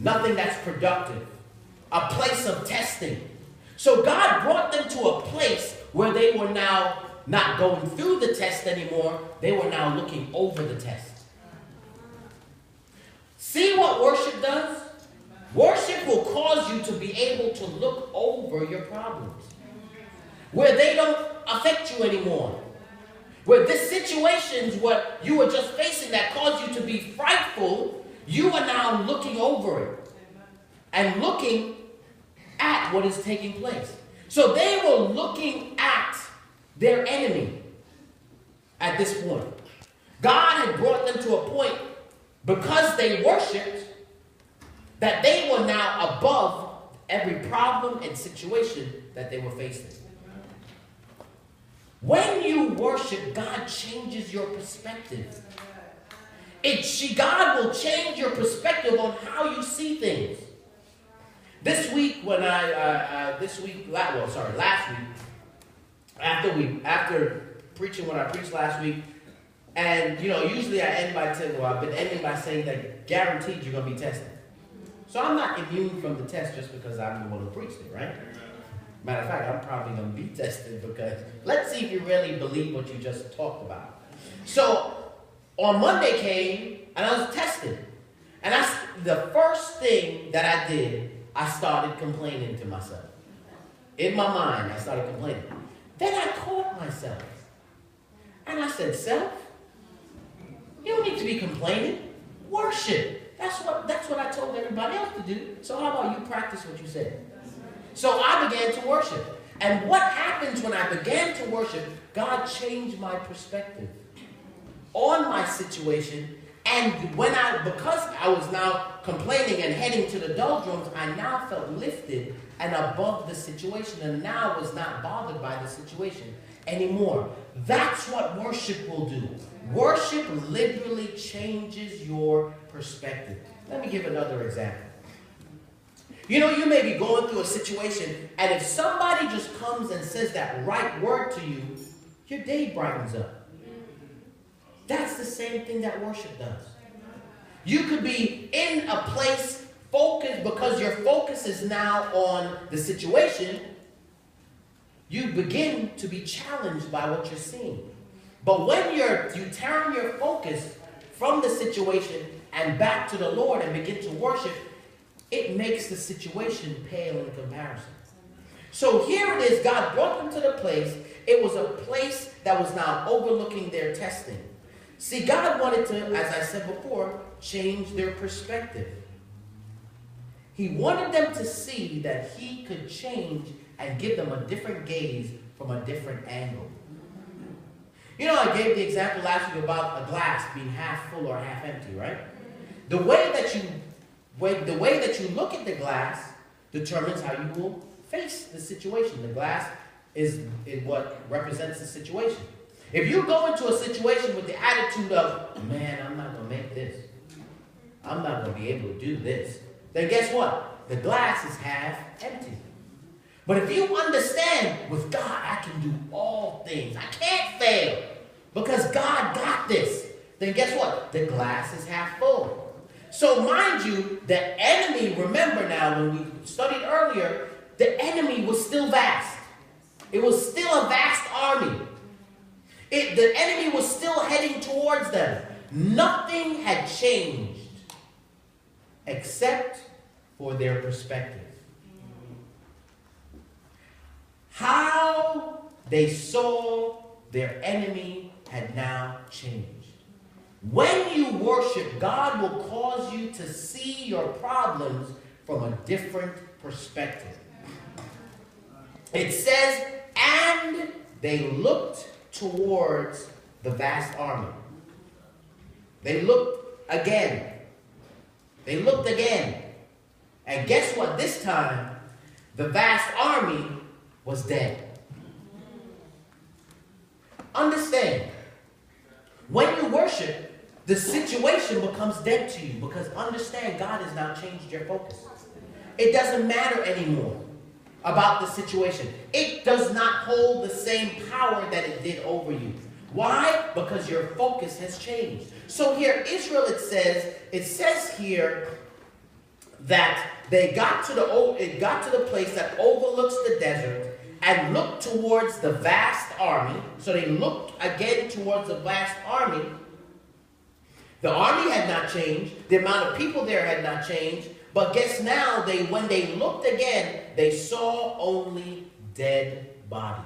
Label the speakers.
Speaker 1: nothing that's productive, a place of testing. So God brought them to a place where they were now not going through the test anymore. They were now looking over the test. See what worship does? Worship will cause you to be able to look over your problems, where they don't affect you anymore. Where this situation's what you were just facing that caused you to be frightful, you are now looking over it and looking at what is taking place. So they were looking at their enemy at this point. God had brought them to a point, because they worshipped, that they were now above every problem and situation that they were facing. When you worship, God changes your perspective. God will change your perspective on how you see things. This week, last week, after preaching what I preached last week, and usually I end by I've been ending by saying that guaranteed you're going to be tested. So I'm not immune from the test just because I'm the one who preached it, right? Matter of fact, I'm probably going to be tested, because let's see if you really believe what you just talked about. So on Monday came, and I was tested. And the first thing that I did, I started complaining to myself. In my mind, I started complaining. Then I caught myself. And I said, self, you don't need to be complaining. Worship. That's what I told everybody else to do. So how about you practice what you said? So I began to worship. And what happens when I began to worship, God changed my perspective on my situation. And because I was now complaining and heading to the doldrums, I now felt lifted and above the situation, and now was not bothered by the situation anymore. That's what worship will do. Worship literally changes your perspective. Let me give another example. You may be going through a situation, and if somebody just comes and says that right word to you, your day brightens up. That's the same thing that worship does. You could be in a place focused, because your focus is now on the situation. You begin to be challenged by what you're seeing. But when you turn your focus from the situation and back to the Lord and begin to worship, it makes the situation pale in comparison. So here it is, God brought them to the place. It was a place that was now overlooking their testing. See, God wanted to, as I said before, change their perspective. He wanted them to see that He could change and give them a different gaze from a different angle. I gave the example last week about a glass being half full or half empty, right? The way that you look at the glass determines how you will face the situation. The glass is what represents the situation. If you go into a situation with the attitude of, man, I'm not going to make this, I'm not going to be able to do this, then guess what? The glass is half empty. But if you understand, with God, I can do all things. I can't fail because God got this. Then guess what? The glass is half full. So mind you, the enemy, remember now, when we studied earlier, the enemy was still vast. It was still a vast army. The enemy was still heading towards them. Nothing had changed except for their perspective. How they saw their enemy had now changed. When you worship, God will cause you to see your problems from a different perspective. It says, and they looked towards the vast army. They looked again. They looked again. And guess what? This time, the vast army was dead. Understand, when you worship, the situation becomes dead to you, because understand, God has now changed your focus. It doesn't matter anymore about the situation. It does not hold the same power that it did over you. Why? Because your focus has changed. So here, Israel, it says here, that it got to the place that overlooks the desert and looked towards the vast army. So they looked again towards the vast army. The army had not changed. The amount of people there had not changed. But guess now, when they looked again, they saw only dead bodies.